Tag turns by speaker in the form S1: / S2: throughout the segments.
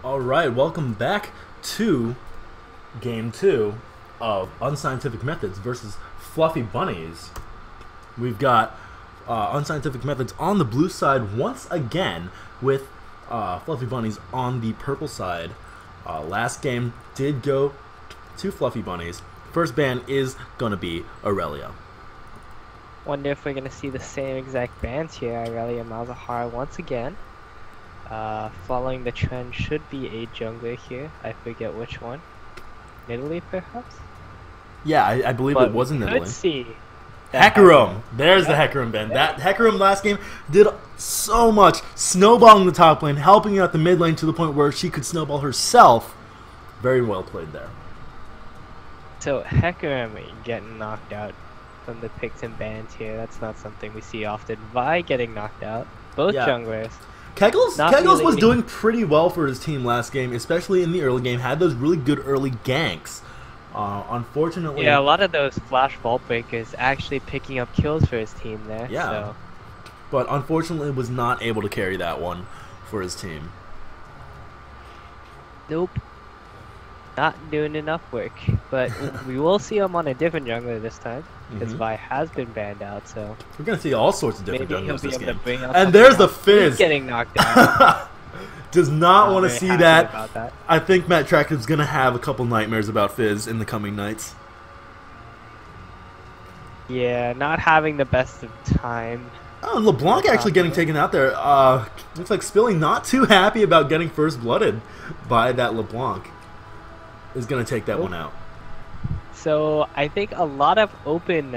S1: Alright, welcome back to Game 2 of Unscientific Methods versus Fluffy Bunnies. We've got Unscientific Methods on the blue side once again with Fluffy Bunnies on the purple side. Last game did go to Fluffy Bunnies. First ban is going to be Aurelia.
S2: Wonder if we're going to see the same exact bans here. Aurelia Malzahar once again. Following the trend should be a jungler here. I forget which one. Italy, perhaps?
S1: Yeah, I believe it was in Italy.
S2: Let's see.
S1: Hecarim! There's the Hecarim ban. That Hecarim last game did so much, snowballing the top lane, helping out the mid lane to the point where she could snowball herself. Very well played there.
S2: So Hecarim getting knocked out from the picks and bans here. That's not something we see often. Vi getting knocked out. Both junglers.
S1: Kegels was doing pretty well for his team last game, especially in the early game. Had those really good early ganks. Unfortunately...
S2: Yeah, a lot of those flash vault breakers actually picking up kills for his team there.
S1: Yeah.
S2: So.
S1: But unfortunately was not able to carry that one for his team.
S2: Nope. Not doing enough work. But we will see him on a different jungler this time. Because Vi has been banned out, so...
S1: We're going to see all sorts of different junglers this game.
S2: And
S1: there's the Fizz!
S2: He's getting knocked out.
S1: Does not want to see that. I think Matt Tracker's going to have a couple nightmares about Fizz in the coming nights.
S2: Yeah, not having the best of time.
S1: Oh, and LeBlanc actually getting taken out there. Looks like Spilling not too happy about getting first blooded by that LeBlanc. Is going to take that one out.
S2: So I think a lot of open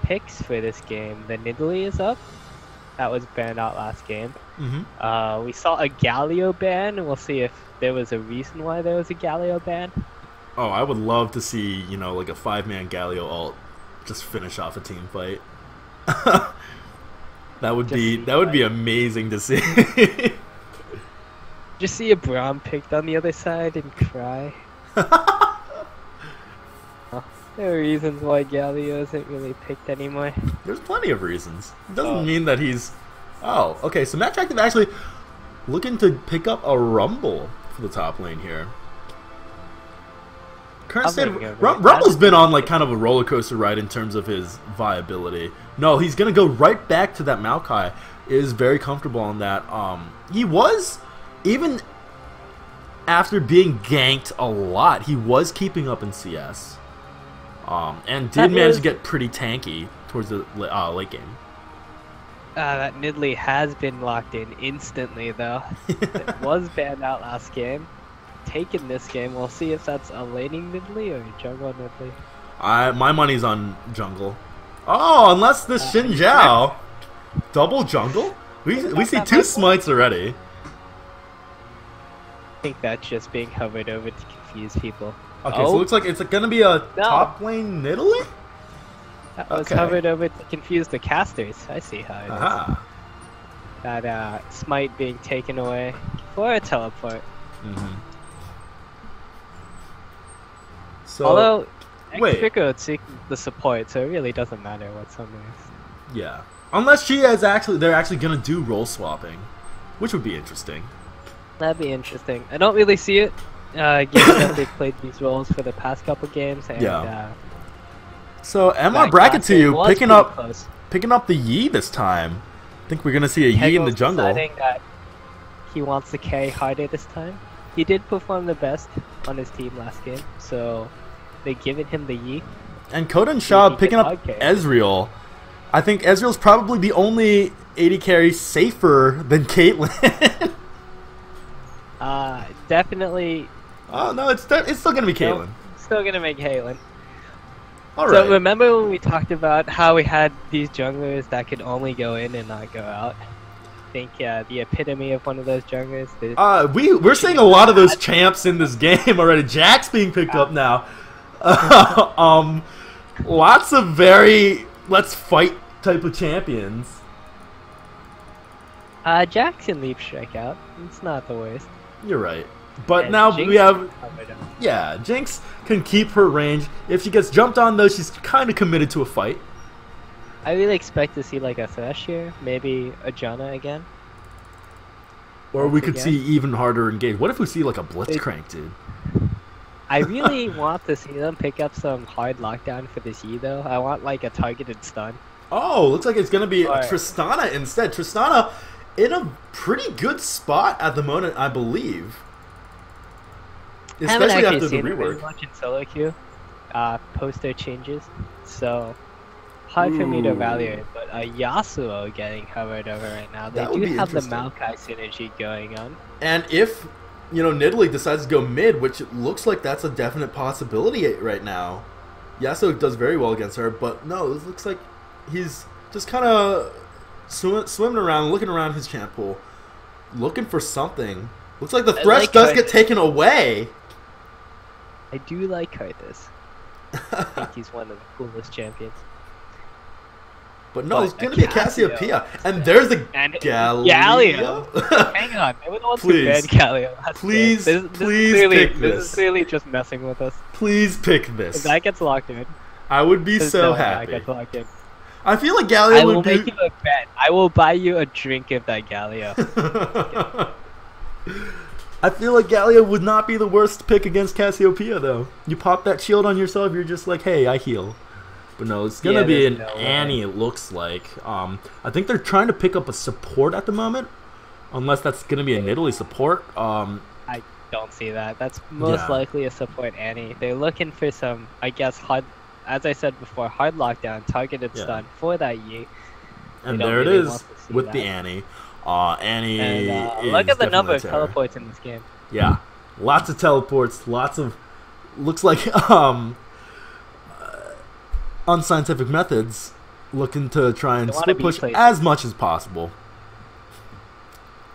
S2: picks for this game. The Nidalee is up. That was banned out last game. We saw a Galio ban. We'll see if there was a reason why there was a Galio ban.
S1: Oh, I would love to see, you know, like a 5-man Galio ult just finish off a team fight. that would be amazing to see.
S2: Just see a Braum picked on the other side and cry. There are reasons why Galio isn't really picked anymore.
S1: There's plenty of reasons. It doesn't mean that he's... Oh, okay, so Matt Tractive actually looking to pick up a Rumble for the top lane here. Current state of... Rumble's been on like kind of a roller coaster ride in terms of his viability. No, he's going to go right back to that Maokai. Is very comfortable on that. He was... Even after being ganked a lot, he was keeping up in CS. And did manage to get pretty tanky towards the late game.
S2: That Nidalee has been locked in instantly, though. It was banned out last game. Taken this game. We'll see if that's a laning Nidalee or a jungle Nidalee.
S1: My money's on jungle. Oh, unless the Xin Zhao. Double jungle? We see two smites already.
S2: I think that's just being hovered over to confuse people.
S1: Okay, so it looks like it's going to be a top lane Nidalee?
S2: That was hovered over to confuse the casters. I see how it is. That smite being taken away for a teleport.
S1: So,
S2: although, Heartseeker would seek the support, so it really doesn't matter what someone is.
S1: Yeah. Unless they're actually going to do role swapping, which would be interesting.
S2: That'd be interesting. I don't really see it. Given that they've played these roles for the past couple games, and
S1: so MR bracket to you, picking up the Yi this time. I think we're gonna see a Yi in the jungle.
S2: Deciding that he wants to carry harder this time. He did perform the best on his team last game, so they've given him the Yi.
S1: And Kodan Shah picking up Ezreal. I think Ezreal's probably the only AD carry safer than Caitlyn.
S2: Definitely.
S1: Oh no, it's still gonna be Caitlyn.
S2: Nope, still gonna make Caitlyn.
S1: All right.
S2: So remember when we talked about how we had these junglers that could only go in and not go out? I think the epitome of one of those junglers.
S1: We're seeing a lot of those champs in this game already. Jack's being picked up now. Lots of very let's fight type of champions.
S2: Jax can leap strike out. It's not the worst.
S1: You're right. But now
S2: Jinx
S1: we have... Yeah, Jinx can keep her range. If she gets jumped on, though, she's kind of committed to a fight.
S2: I really expect to see like a Thresh here. Maybe a Janna again.
S1: Or we could see even harder engage. What if we see like a Blitzcrank, dude?
S2: I really want to see them pick up some hard lockdown for this E though. I want like a targeted stun.
S1: Oh, looks like it's gonna be Tristana instead. Tristana in a pretty good spot at the moment, I believe. Especially after the rework.
S2: Much in solo queue, poster changes, so hard for me to evaluate. But Yasuo getting hovered over right now. They do have the Maokai synergy going on.
S1: And if Nidalee decides to go mid, which it looks like that's a definite possibility right now. Yasuo does very well against her, but no, it looks like he's just kind of swimming around, looking around his champ pool, looking for something. Looks like the thresh does get taken away.
S2: I do like Karthus. I think he's one of the coolest champions.
S1: But no, it's going to be a Cassiopeia. And there's a Galio.
S2: Hang on. They were the ones who banned Galio.
S1: Please pick this.
S2: This is clearly just messing with us.
S1: Please pick this.
S2: If that gets locked in.
S1: I would be so happy.
S2: That gets locked in.
S1: I feel like Galio would be...
S2: I will make you a bet. I will buy you a drink of that Galio.
S1: I feel like Galio would not be the worst pick against Cassiopeia, though. You pop that shield on yourself, you're just like, hey, I heal. But no, it's going to be an Annie, it looks like. I think they're trying to pick up a support at the moment. Unless that's going to be a Nidalee support.
S2: I don't see that. That's most likely a support Annie. They're looking for some, I guess, hard, as I said before, hard lockdown, targeted stun for that Yi.
S1: And there it is with the Annie. Annie is
S2: look at the number of teleports in this game.
S1: Yeah, lots of teleports, lots of... Looks like Unscientific Methods looking to try and split push as much as possible.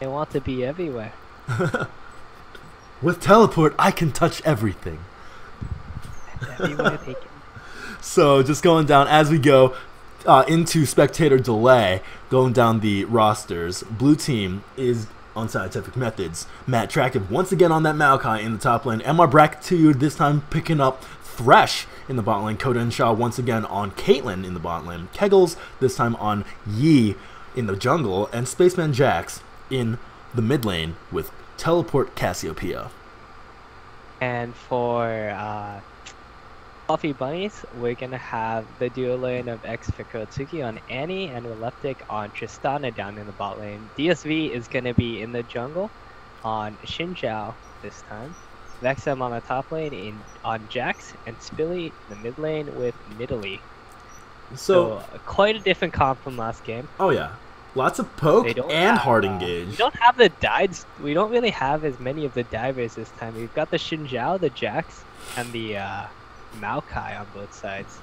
S2: They want to be everywhere.
S1: With teleport, I can touch everything.
S2: Everywhere they can.
S1: So just going down as we go into spectator delay, going down the rosters. Blue team is Unscientific Methods. Matt Tractive once again on that Maokai in the top lane. MR Brackitude this time picking up Thresh in the bot lane. Coda and Shaw once again on Caitlyn in the bot lane. Kegels this time on Yi in the jungle. And Spaceman Jax in the mid lane with Teleport Cassiopeia.
S2: And for Fluffybunnies, we're going to have the duo lane of X Fikotsuki on Annie and Releptic on Tristana down in the bot lane. DSV is going to be in the jungle on Xinjiao this time. Vexem on the top lane on Jax, and Spilly in the mid lane with Nidalee. So quite a different comp from last game.
S1: Oh yeah, lots of poke and hard engage.
S2: We don't have the dives. We don't really have as many of the divers this time. We've got the Xinjiao, the Jax, and the Maokai on both sides.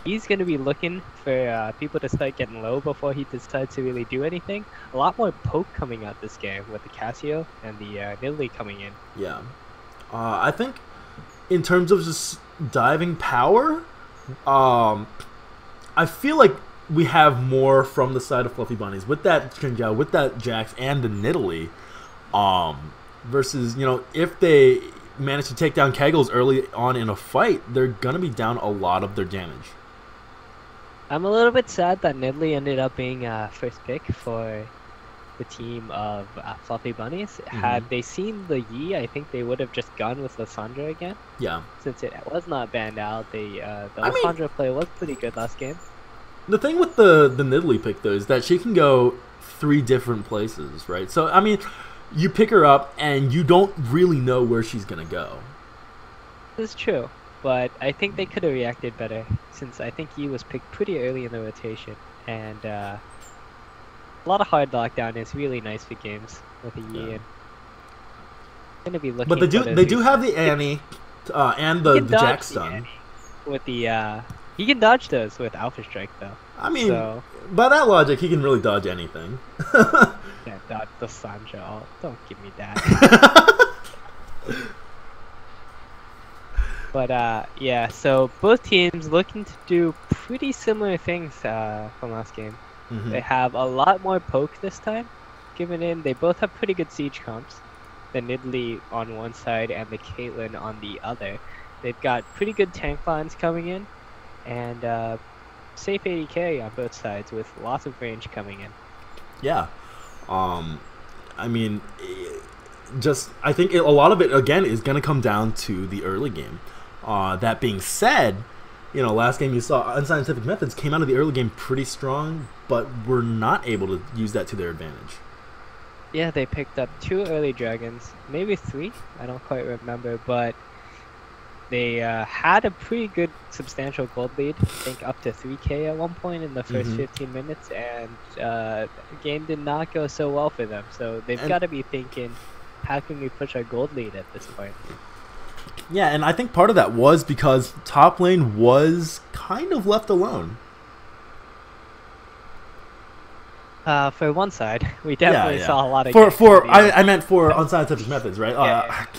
S2: He's going to be looking for people to start getting low before he decides to really do anything. A lot more poke coming out this game with the Cassio and the Nidalee coming in.
S1: Yeah. I think in terms of just diving power, I feel like we have more from the side of Fluffybunnies with that Xinjiao, with that Jax, and the Nidalee. Versus, if they manage to take down Kegels early on in a fight, they're going to be down a lot of their damage.
S2: I'm a little bit sad that Nidalee ended up being first pick for the team of Fluffybunnies. Had they seen the Yi, I think they would have just gone with Lissandra again.
S1: Yeah.
S2: Since it was not banned out, the Lissandra play was pretty good last game.
S1: The thing with the Nidalee pick, though, is that she can go 3 different places, right? So, I mean, you pick her up, and you don't really know where she's going to go.
S2: This is true. But I think they could have reacted better, since I think Yi was picked pretty early in the rotation, and a lot of hard lockdown is really nice for games with a Yi. And gonna be looking.
S1: But they do have the Annie and the Jax stun.
S2: With the he can dodge those with Alpha Strike though.
S1: I mean, by that logic, he can really dodge anything.
S2: Yeah, dodge the Sanjo. Don't give me that. But yeah, so both teams looking to do pretty similar things from last game. They have a lot more poke this time, given in. They both have pretty good siege comps. The Nidalee on one side and the Caitlyn on the other. They've got pretty good tank lines coming in, and safe 80k on both sides with lots of range coming in.
S1: Yeah. I mean, I think a lot of it, again, is going to come down to the early game. That being said, last game you saw Unscientific Methods came out of the early game pretty strong, but were not able to use that to their advantage.
S2: Yeah, they picked up 2 early dragons, maybe 3, I don't quite remember, but they had a pretty good substantial gold lead, I think up to 3k at one point in the first 15 minutes, and the game did not go so well for them, so they've got to be thinking, how can we push our gold lead at this point?
S1: Yeah, and I think part of that was because top lane was kind of left alone.
S2: For one side, we definitely saw a lot of
S1: I meant for Unscientific Methods, right?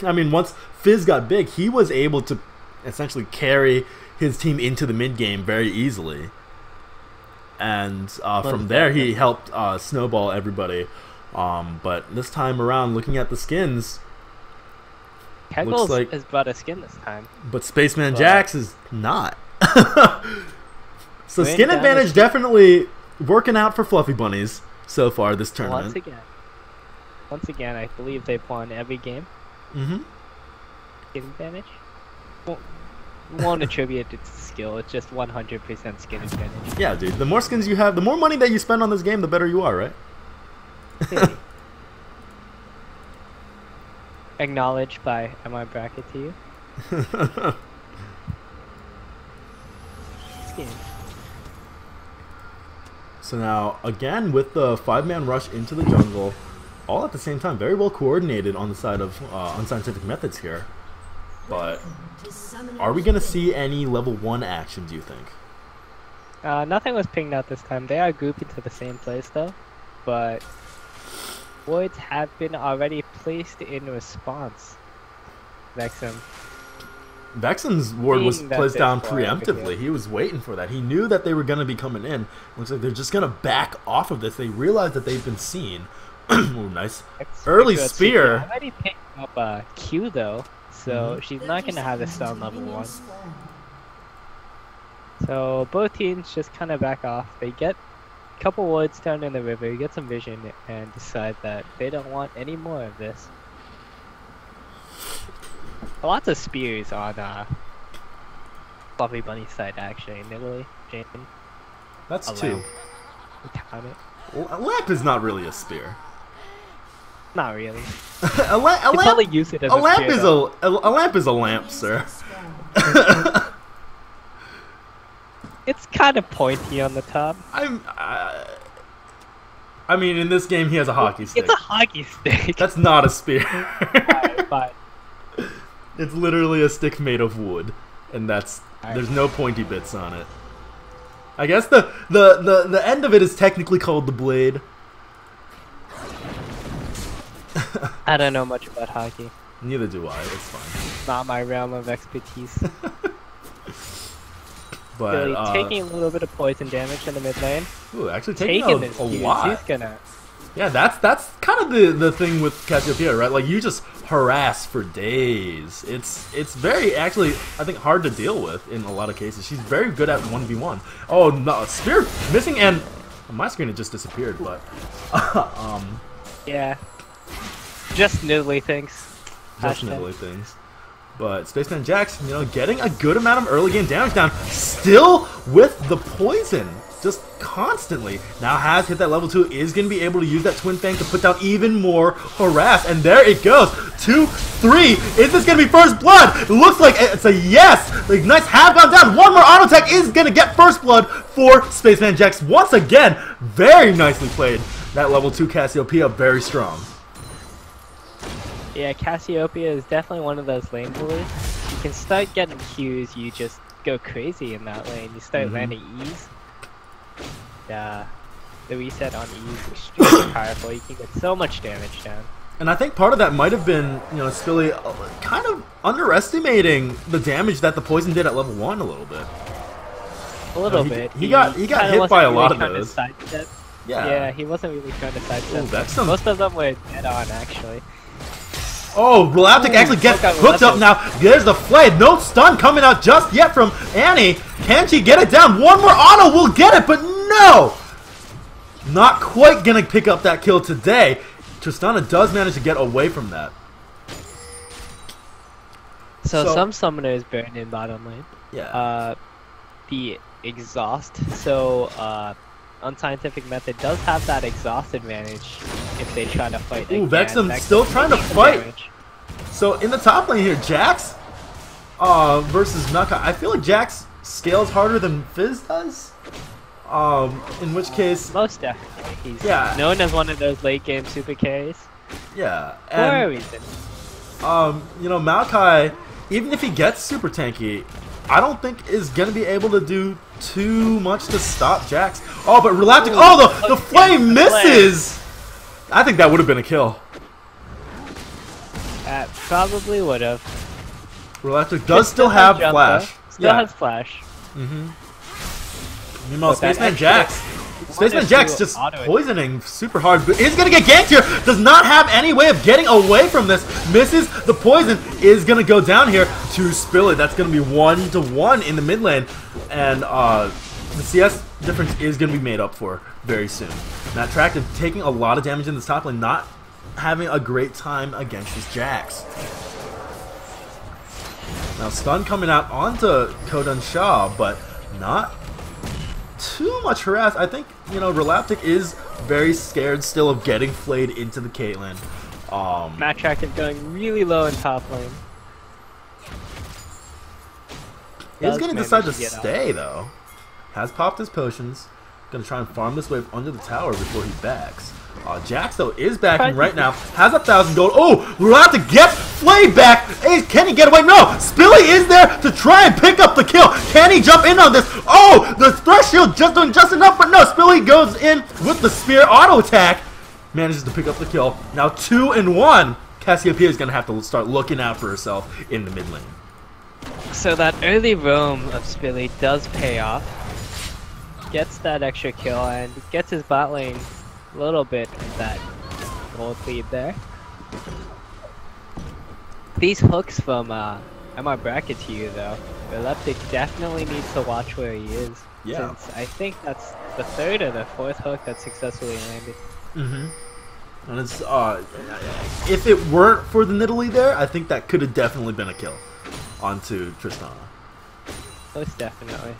S1: I mean, once Fizz got big, he was able to essentially carry his team into the mid game very easily, and from there he helped snowball everybody. But this time around, looking at the skins,
S2: Kegels has brought a skin this time,
S1: but Spaceman Jax is not. So skin advantage definitely working out for Fluffy Bunnies so far this tournament.
S2: Once again, I believe they've won every game. Skin advantage. Well, won't attribute it to skill. It's just 100% skin advantage.
S1: Yeah, dude. The more skins you have, the more money that you spend on this game, the better you are, right?
S2: Acknowledged by MI Bracket to you. Skin.
S1: So now, again, with the 5-man rush into the jungle, all at the same time, very well coordinated on the side of Unscientific Methods here. But are we going to see any level 1 action, do you think?
S2: Nothing was pinged out this time. They are grouping to the same place, though. But wards have been already placed in response.
S1: Vexen's ward was placed down preemptively. He was waiting for that. He knew that they were going to be coming in. Looks like they're just going to back off of this. They realize that they've been seen. Ooh, nice. Early spear.
S2: I already picked up a Q, though, so she's not going to have a stun level 1. So both teams just kind of back off. They get a couple wards down in the river, get some vision, and decide that they don't want any more of this. Lots of spears on Fluffy Bunny side, actually, in Italy. Jane.
S1: That's 2.
S2: A
S1: lamp is not really a spear.
S2: Not really.
S1: a lamp
S2: use it as
S1: a lamp is a lamp is a lamp, sir.
S2: It's kind of pointy on the top.
S1: I mean, in this game, he has a hockey stick.
S2: It's a hockey stick.
S1: That's not a spear.
S2: Fine.
S1: It's literally a stick made of wood, and there's no pointy bits on it. I guess the end of it is technically called the blade.
S2: I don't know much about hockey.
S1: Neither do I. It's fine.
S2: Not my realm of expertise.
S1: But
S2: so taking a little bit of poison damage in the mid lane.
S1: Ooh, actually taking a lot.
S2: He's gonna.
S1: Yeah, that's kind of the thing with Cassiopeia, right? Like, you just harass for days. It's very, actually, I think, hard to deal with in a lot of cases. She's very good at 1v1. Oh, no, spear missing, and my screen had just disappeared, but
S2: yeah, just niddly things.
S1: Just niddly things. But Spaceman Jax, getting a good amount of early game damage down, still with the poison. Just constantly. Now has hit that level 2, is going to be able to use that Twin Fang to put down even more harass. And there it goes. 2, 3. Is this going to be first blood? It looks like it's a yes. The Ignites have gone down. One more auto tech is going to get first blood for Spaceman Jax. Once again, very nicely played. That level 2 Cassiopeia, very strong.
S2: Yeah, Cassiopeia is definitely one of those lane pullers. You can start getting Qs, you just go crazy in that lane. You start landing E's. The reset on E is extremely powerful. You can get so much damage down.
S1: And I think part of that might have been, Spilly kind of underestimating the damage that the poison did at level 1 a little bit.
S2: A little bit.
S1: He got hit by a lot of those.
S2: Yeah, he wasn't really trying to sidestep. Most of them were dead on, actually.
S1: Oh, Galactic actually gets hooked up now. There's the Flay. No stun coming out just yet from Annie. Can she get it down? One more auto will get it, but no! Not quite gonna pick up that kill today. Tristana does manage to get away from that.
S2: So some summoners burn in bottom lane.
S1: Yeah.
S2: The exhaust. So Unscientific Method does have that exhaust advantage if they try to fight.
S1: Ooh, Vexum still trying to fight. Damage. So in the top lane here, Jax versus Naka. I feel like Jax scales harder than Fizz does. In which case,
S2: most definitely, he's known as one of those late game super carries.
S1: Yeah,
S2: for a reason.
S1: You know, Maokai, even if he gets super tanky, I don't think is gonna be able to do too much to stop Jax. Oh, but Relaptic, the flame misses. I think that would have been a kill.
S2: That probably would have.
S1: Relaptic does still have flash.
S2: Still has flash.
S1: Meanwhile, Spaceman Jax just poisoning super hard. But he's gonna get ganked here. Does not have any way of getting away from this. Misses the poison. Is gonna go down here to Spill It. That's gonna be 1-1 in the mid lane, and the CS difference is gonna be made up for very soon. Now Attractive taking a lot of damage in this top lane, not having a great time against this Jax. Now stun coming out onto Kodan Shah, but not too much harass. I think, you know, Relaptic is very scared still of getting flayed into the Caitlyn.
S2: Matt Attractive going really low in top lane.
S1: He's going to decide to stay though. Has popped his potions. Going to try and farm this wave under the tower before he backs. Jax though is backing right now. Has 1,000 gold. Oh, Relaptic gets flayed back. Hey, can he get away? No. Spilly is there to try and pick up the kill. Can he jump in on this? Oh, the Thresh Shield just doing just enough, but no. Spilly goes in with the spear auto attack. Manages to pick up the kill. Now 2-1. Cassiopeia is going to have to start looking out for herself in the mid lane.
S2: So that early roam of Spilly does pay off. Gets that extra kill and gets his bot lane a little bit of that gold lead there. These hooks from MR Bracket to you though, Relaptic definitely needs to watch where he is.
S1: Yeah.
S2: Since I think that's the 3rd or the 4th hook that successfully landed.
S1: And it's if it weren't for the Nidalee there, I think that could have definitely been a kill onto Tristana.
S2: Most definitely.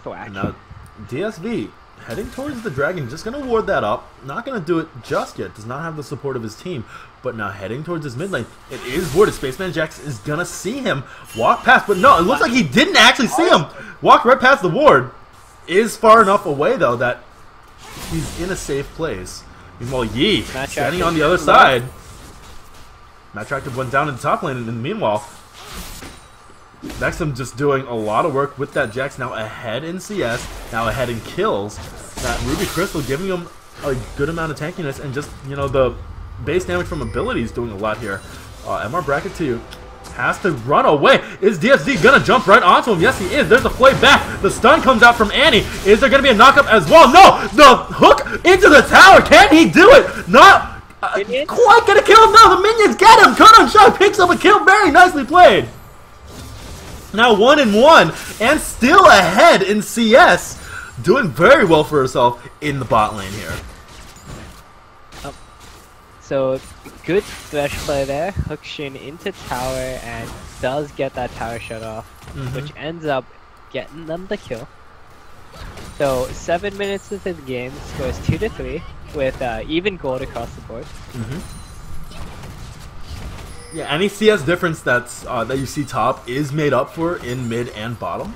S2: Thwack.
S1: Now DSV heading towards the dragon, just gonna ward that up. Not gonna do it just yet. Does not have the support of his team. But now heading towards his mid lane. It is warded. Spaceman Jax is gonna see him walk past. But no, it looks like he didn't actually see him. Walked right past the ward. Is far enough away though that he's in a safe place. Meanwhile, Yi standing on the other side. Matt Attractive went down in the top lane, and meanwhile, Vexum just doing a lot of work with that Jax, now ahead in CS, now ahead in kills. That Ruby Crystal giving him a good amount of tankiness, and just, you know, the base damage from abilities doing a lot here. MR Bracket 2 has to run away. Is DSD gonna jump right onto him? Yes, he is. There's a flay back. The stun comes out from Annie. Is there gonna be a knockup as well? No! The hook into the tower. Can he do it? Not quite gonna kill him. No, the minions get him. Kodan Shah picks up a kill. Very nicely played. Now 1-1 and still ahead in CS, doing very well for herself in the bot lane here.
S2: So good Thresh play there, hooks Shin into tower and does get that tower shut off, which ends up getting them the kill. So 7 minutes into the game, scores 2-3 with even gold across the board.
S1: Yeah, any CS difference that's that you see top is made up for in mid and bottom.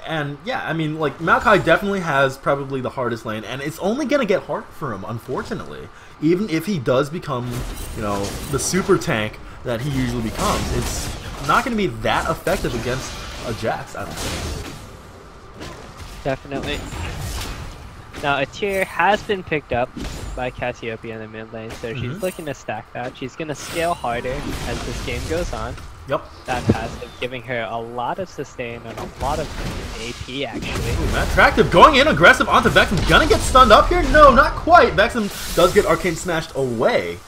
S1: And yeah, I mean, like, Maokai definitely has probably the hardest lane, and it's only gonna get harder for him, unfortunately. Even if he does become, you know, the super tank that he usually becomes, it's not gonna be that effective against a Jax, I don't think.
S2: Definitely. Now, a tier has been picked up by Cassiopeia in the mid lane, so she's looking to stack that. She's going to scale harder as this game goes on.
S1: Yep.
S2: That passive giving her a lot of sustain and a lot of AP, actually.
S1: Ooh, Matt Attractive going in aggressive onto Vexum. Gonna get stunned up here? No, not quite. Vexum does get Arcane smashed away.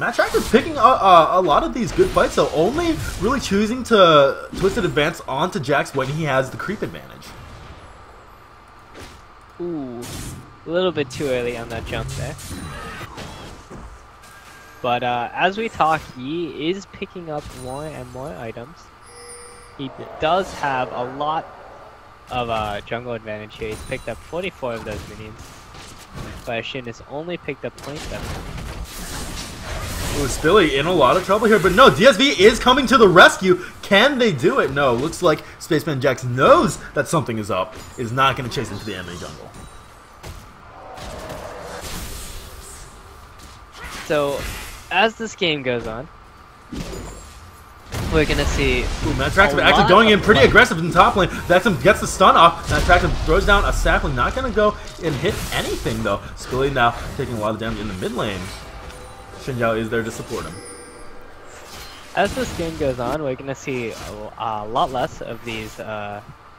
S1: Matt Tractor's picking a lot of these good fights, though, only really choosing to Twisted Advance onto Jax when he has the creep advantage.
S2: Ooh, a little bit too early on that jump there. But as we talk, he is picking up more and more items. He does have a lot of jungle advantage here. He's picked up 44 of those minions. But Shin has only picked up 27.
S1: Ooh, Spilly in a lot of trouble here, but no, DSV is coming to the rescue. Can they do it? No, looks like Spaceman Jax knows that something is up, is not going to chase into the enemy jungle.
S2: So, as this game goes on, we're going to see...
S1: Ooh, Matt Tractor actually going in pretty aggressive in top lane. Vexum gets the stun off. Matt Tractor throws down a sapling, not going to go and hit anything, though. Spilly now taking a lot of damage in the mid lane. Xin Yao is there to support him.
S2: As this game goes on, we're going to see a lot less of these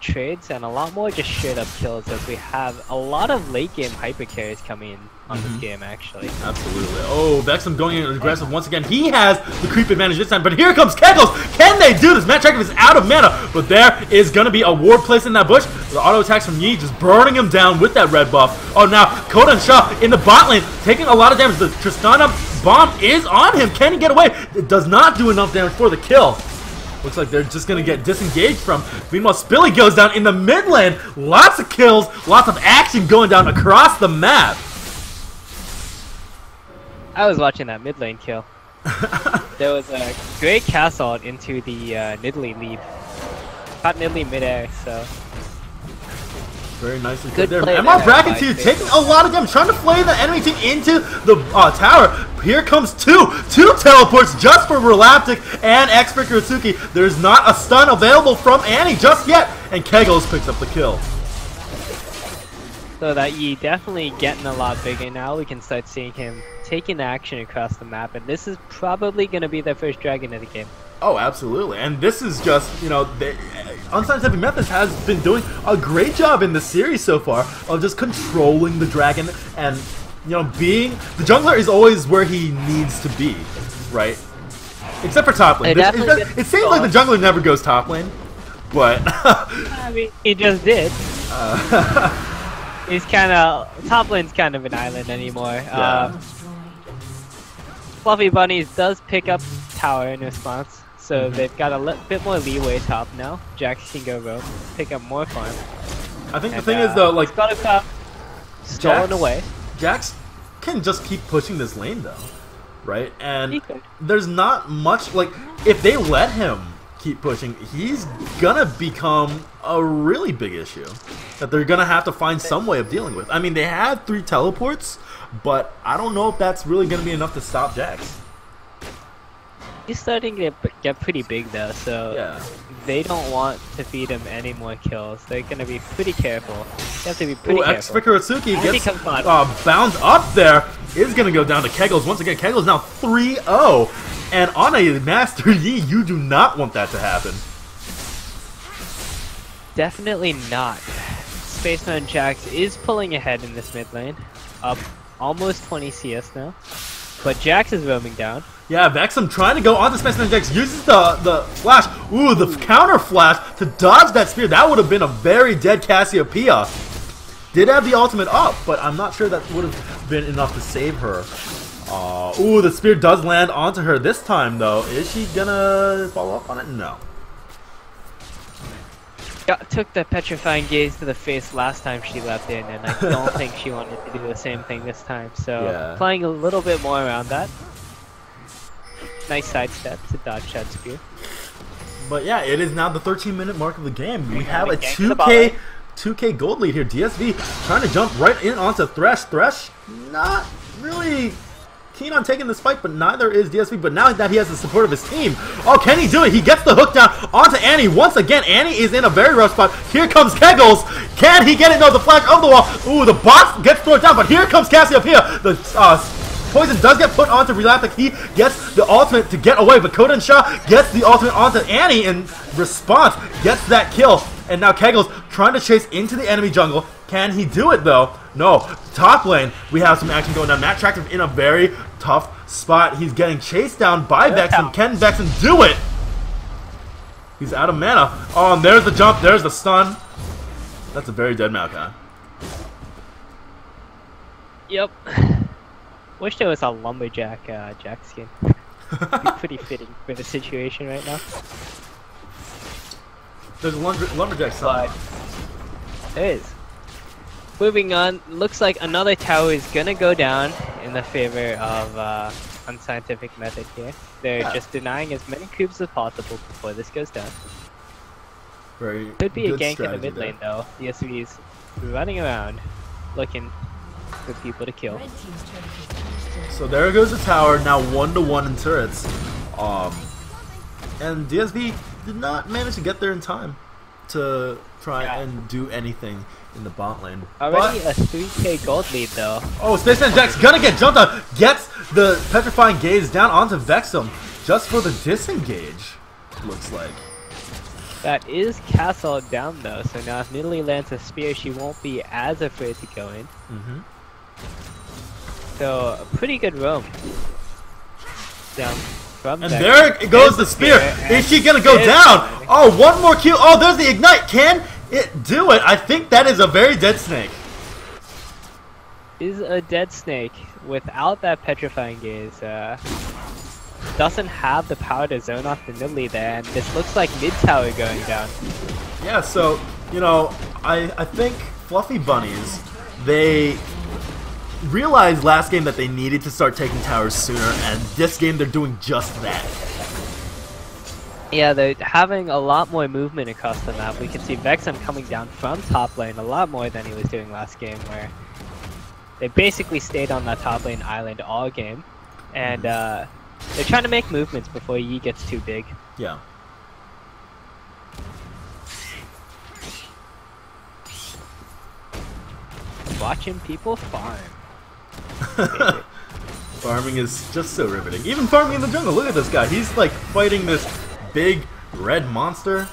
S2: trades and a lot more just straight up kills, as we have a lot of late game hyper carries coming in on this game, actually.
S1: Absolutely. Oh, Vexum going in aggressive once again. He has the creep advantage this time, but here comes Kegels. Can they do this? Matt Tractor is out of mana, but there is going to be a ward placed in that bush. The auto attacks from Yi just burning him down with that red buff. Oh, now Koda and Shaw in the bot lane taking a lot of damage. The Tristana bomb is on him. Can he get away? It does not do enough damage for the kill. Looks like they're just going to get disengaged from. Meanwhile, Spilly goes down in the mid lane. Lots of kills, lots of action going down across the map.
S2: I was watching that mid lane kill. There was a great cast ult into the Nidalee lead. Caught Nidalee midair, so...
S1: Very nicely
S2: good
S1: there.
S2: play
S1: MR
S2: there
S1: Bracket 2 taking a lot of damage, trying to flay the enemy team into the tower. Here comes two teleports just for Relaptic and Heartseeker Utsuki. There's not a stun available from Annie just yet, and Kegels picks up the kill.
S2: So that Yi definitely getting a lot bigger now. We can start seeing him taking action across the map, and this is probably going to be their first dragon of the game.
S1: Oh, absolutely. And this is just, you know, Unscientific Methods has been doing a great job in the series so far of just controlling the dragon and, you know, being... The jungler is always where he needs to be, right? Except for top lane. It seems like the jungler never goes top lane, but...
S2: I mean, he just did. He's kind of... Top lane's kind of an island anymore.
S1: Yeah.
S2: Fluffybunnies does pick up tower in response. So they've got a bit more leeway top now. Jax can go roam, pick up more farm.
S1: I think the thing is though, like,
S2: stolen away.
S1: Jax can just keep pushing this lane though, right? And there's not much, like, if they let him keep pushing, he's gonna become a really big issue that they're gonna have to find some way of dealing with. I mean, they had 3 teleports, but I don't know if that's really gonna be enough to stop Jax.
S2: He's starting to get pretty big though, so
S1: yeah.
S2: They don't want to feed him any more kills. They're gonna be pretty careful. They have to be pretty careful.
S1: Heartseeker Utsuki gets bound up there. Is gonna go down to Kegels once again. Kegels now 3-0, and on a Master Yi, you do not want that to happen.
S2: Definitely not. Spaceman Jax is pulling ahead in this mid lane, up almost 20 CS now. But Jax is roaming down.
S1: Yeah, Vexum trying to go onto Spaceman Jax, uses the flash. Ooh, the counter flash to dodge that spear. That would have been a very dead Cassiopeia. Did have the ultimate up, but I'm not sure that would have been enough to save her. Ooh, the spear does land onto her this time, though. Is she gonna follow up on it? No.
S2: Took the petrifying gaze to the face last time she leapt in, and I don't think she wanted to do the same thing this time. So
S1: yeah.
S2: Playing a little bit more around that. Nice sidestep to dodge that spear.
S1: But yeah, it is now the 13-minute mark of the game. We have a 2K gold lead here. DSV trying to jump right in onto Thresh. Thresh not really keen on taking this fight, but neither is DSV. But now that he has the support of his team, oh, can he do it? He gets the hook down onto Annie. Once again, Annie is in a very rough spot. Here comes Kegels. Can he get it? No, the flash of the wall. Ooh, the box gets thrown down, but here comes Cassiopeia. The poison does get put onto Relaptic. He gets the ultimate to get away, but Koda and Shaw gets the ultimate onto Annie in response, gets that kill. And now Kegels trying to chase into the enemy jungle. Can he do it though? No. Top lane, we have some action going down. Matt Tractive in a very tough spot. He's getting chased down by Vexen. Can Vexen do it? He's out of mana. Oh, and there's the jump. There's the stun. That's a very dead Maokai.
S2: Yep. Wish there was a lumberjack jack skin. Be pretty fitting for the situation right now.
S1: There's a lumberjack side.
S2: There is. Moving on, looks like another tower is gonna go down in the favor of Unscientific Method here. They're just denying as many creeps as possible before this goes down. Could be a gank in the mid lane though. DSV is running around looking for people to kill.
S1: So there goes the tower, now 1-to-1 in turrets. And DSV did not manage to get there in time to try and do anything in the bot lane.
S2: Already a 3k gold lead though.
S1: Oh, Spaceman Jack's gonna get jumped on. Gets the Petrifying Gaze down onto Vexum just for the disengage, looks like.
S2: That is castled down though, so now if Nidalee lands a spear, she won't be as afraid to go in. So, a pretty good roam. Down from
S1: and there goes the spear. Is she gonna go down? Oh, one more kill. Oh, there's the ignite. Can it do it? I think that is a very dead snake.
S2: Is a dead snake without that Petrifying Gaze. Doesn't have the power to zone off the Nidalee there, and this looks like mid tower going down.
S1: Yeah, so, you know, I think Fluffybunnies, they realized last game that they needed to start taking towers sooner, and this game they're doing just that.
S2: Yeah, they're having a lot more movement across the map. We can see Vexen coming down from top lane a lot more than he was doing last game, where they basically stayed on that top lane island all game, and they're trying to make movements before Yi gets too big.
S1: Yeah.
S2: Watching people farm.
S1: Farming is just so riveting. Even farming in the jungle. Look at this guy. He's like fighting this big red monster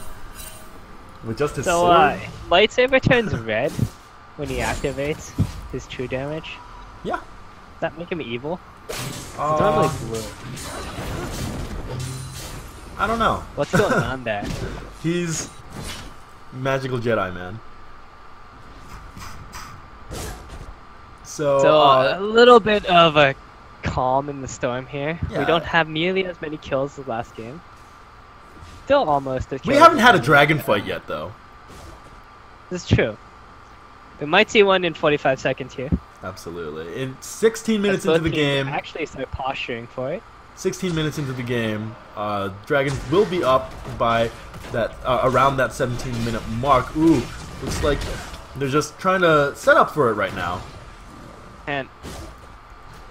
S1: with just his sword.
S2: Lightsaber turns red when he activates his true damage.
S1: Yeah.
S2: Does that make him evil? It's normally blue.
S1: I don't know.
S2: What's going on there?
S1: He's magical Jedi, man. So
S2: a little bit of a calm in the storm here.
S1: Yeah.
S2: We don't have nearly as many kills as last game. Still almost a kill.
S1: We haven't had a dragon fight yet, though.
S2: This is true. We might see one in 45 seconds here.
S1: Absolutely. In 16 minutes into the game,
S2: actually start posturing for it.
S1: 16 minutes into the game, Dragons will be up by that around that 17-minute mark. Ooh, looks like they're just trying to set up for it right now.
S2: And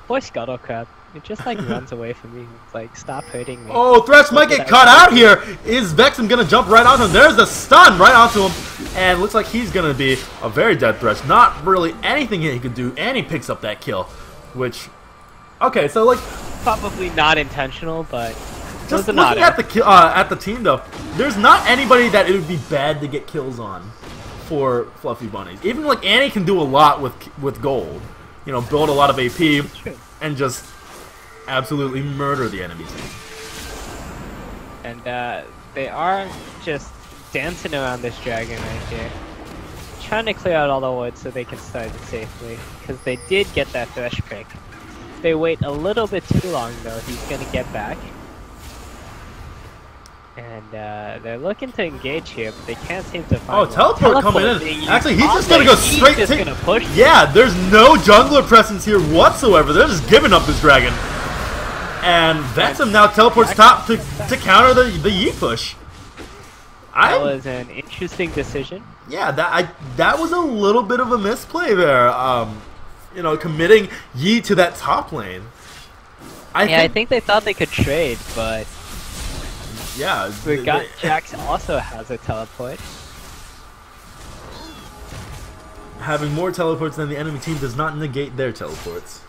S2: boy, Scuttle Crab, it just like runs away from me. It's like, stop hurting me.
S1: Oh, Thresh might get caught out here. Is Vexen gonna jump right onto him? There's the stun right onto him, and looks like he's gonna be a very dead Thresh. Not really anything he can do, and he picks up that kill, which, okay, so like
S2: probably not intentional, but
S1: just looking at the team though, there's not anybody that it would be bad to get kills on for Fluffybunnies. Even like Annie can do a lot with gold. You know, build a lot of AP and just absolutely murder the enemy team.
S2: And they are just dancing around this dragon right here, trying to clear out all the wood so they can start it safely, because they did get that Thresh pick. They wait a little bit too long though, he's going to get back. And they're looking to engage here, but they can't seem to find one.
S1: Teleport coming in. Actually, he's just going to go straight
S2: to... gonna push.
S1: Yeah, there's no jungler presence here whatsoever. They're just giving up this dragon. And Vexen now teleports top to counter the Yi push.
S2: That was an interesting decision.
S1: Yeah, that was a little bit of a misplay there. You know, committing Yi to that top lane.
S2: I think they thought they could trade, but
S1: yeah,
S2: Jax also has a teleport.
S1: Having more teleports than the enemy team does not negate their teleports.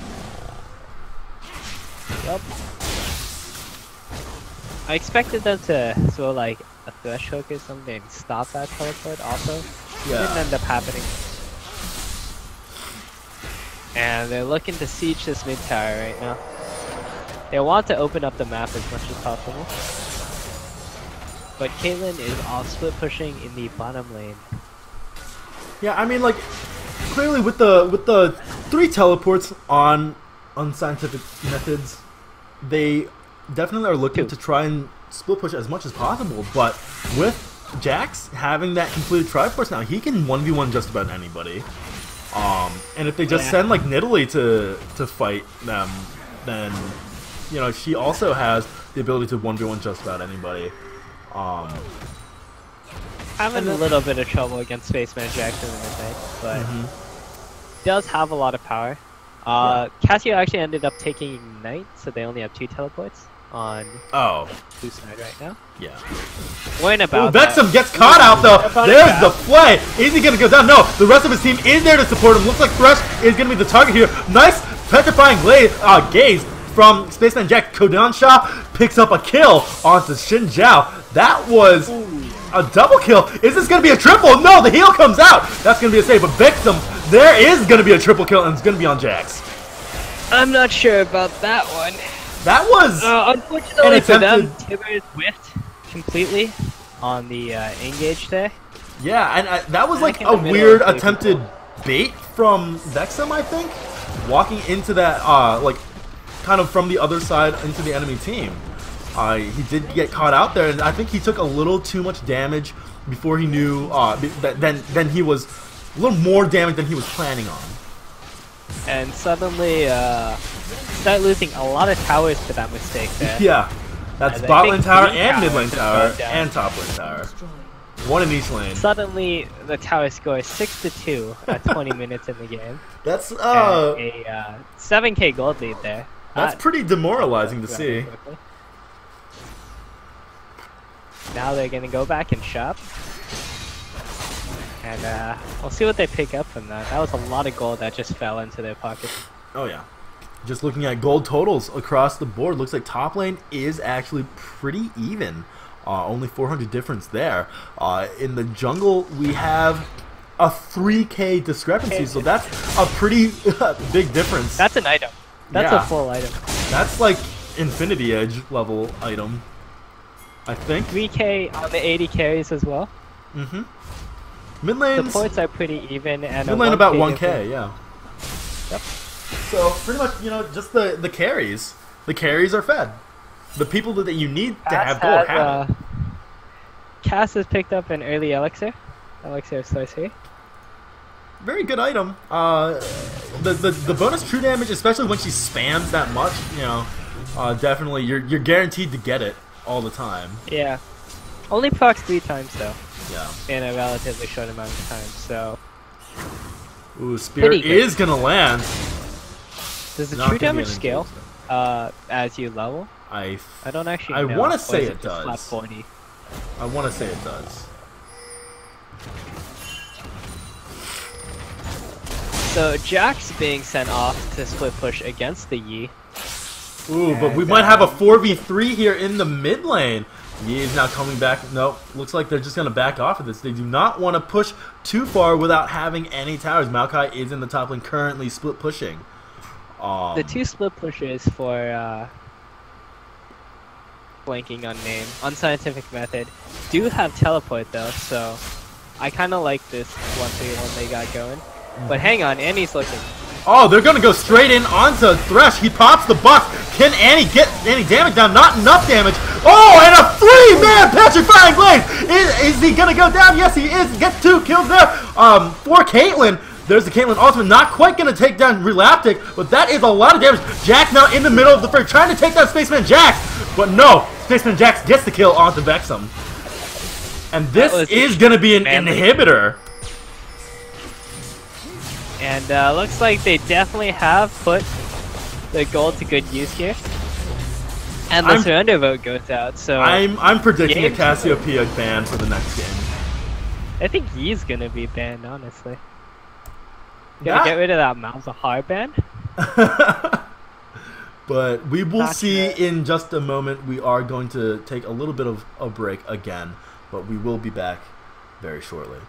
S2: Yep. I expected them to throw like a Thresh hook or something and stop that teleport also.
S1: Yeah.
S2: It didn't end up happening. And they're looking to siege this mid tower right now. They want to open up the map as much as possible. But Caitlyn is off split pushing in the bottom lane.
S1: Yeah, I mean, like, clearly with the 3 teleports on Unscientific Methods, they definitely are looking to try and split push as much as possible. But with Jax having that completed Triforce now, he can 1v1 just about anybody. And if they just send like Nidalee to fight them, then you know she also has the ability to 1v1 just about anybody.
S2: Having a little bit of trouble against Spaceman Jackson in the mid, but does have a lot of power. Cassio actually ended up taking Ignite, so they only have 2 teleports on blue side right now.
S1: Yeah.
S2: Worrying about
S1: Vexum gets caught out though. There's the play. Is he gonna go down? No. The rest of his team is there to support him. Looks like Thresh is gonna be the target here. Nice petrifying gaze from Spaceman Jack. Kodansha picks up a kill onto Xin Zhao. That was a double kill. Is this gonna be a triple? No. The heal comes out. That's gonna be a save. But Vexum, there is gonna be a triple kill, and it's gonna be on Jax.
S2: I'm not sure about that one.
S1: That was
S2: unfortunately for them, Tibbers whiffed completely on the engage there.
S1: Yeah, and that was like a weird attempted bait from Vexum, I think, walking into that like kind of from the other side into the enemy team. He did get caught out there, and I think he took a little too much damage before he knew. Then he was a little more damage than he was planning on.
S2: And suddenly start losing a lot of towers for that mistake there.
S1: Yeah, that's bot lane tower and mid lane tower and top lane tower. One in each lane.
S2: Suddenly the tower scores 6-2 at 20 minutes in the game.
S1: That's
S2: and a 7k gold lead there.
S1: That's pretty demoralizing to see.
S2: Quickly. Now they're gonna go back and shop. And we'll see what they pick up from that. That was a lot of gold that just fell into their pockets.
S1: Oh yeah. Just looking at gold totals across the board, looks like top lane is actually pretty even. Only 400 difference there. In the jungle, we have a 3k discrepancy, so that's a pretty big difference.
S2: That's an item. That's a full item.
S1: That's like Infinity Edge level item, I think.
S2: 3k on the 80 carries as well.
S1: Mm-hmm. Mid lanes,
S2: the points are pretty even, and
S1: mid lane about 1k, yeah.
S2: Yep.
S1: So pretty much, you know, just the carries. The carries are fed. The people that you need to have gold have it.
S2: Cass has picked up an early elixir of sorcery.
S1: Very good item. The bonus true damage, especially when she spams that much, you know, definitely you're guaranteed to get it all the time.
S2: Yeah. Only procs 3 times though.
S1: Yeah.
S2: In a relatively short amount of time, so.
S1: Ooh, Spirit is gonna land.
S2: Does the true damage scale as you level? I don't actually know.
S1: I want to say it does.
S2: Flat 40?
S1: I want to say it does.
S2: So Jax being sent off to split push against the Yi.
S1: Ooh, but we might have a 4v3 here in the mid lane. Yi is now coming back. Nope, looks like they're just going to back off of this. They do not want to push too far without having any towers. Maokai is in the top lane currently split pushing.
S2: The 2 split pushes for blanking on name, Unscientific Method, do have teleport though, so I kind of like this 1-3-1 they got going. But hang on, Annie's looking.
S1: Oh, they're going to go straight in onto Thresh. He pops the box. Can Annie get any damage down? Not enough damage. Oh, and a 3-man petrifying blaze. Is he going to go down? Yes, he is. Gets 2 kills there for Caitlyn. There's the Caitlyn ultimate. Not quite going to take down Relaptic, but that is a lot of damage. Jax now in the middle of the fight, trying to take down Spaceman Jax. But no, Spaceman Jax gets the kill onto Vexum. And this is going to be an inhibitor.
S2: And looks like they definitely have put the gold to good use here. And the surrender vote goes out, so...
S1: I'm predicting a Cassiopeia ban for the next game.
S2: I think he's gonna be banned, honestly. Gonna get rid of that Malzahar ban?
S1: But we will see in just a moment. We are going to take a little bit of a break again, but we will be back very shortly.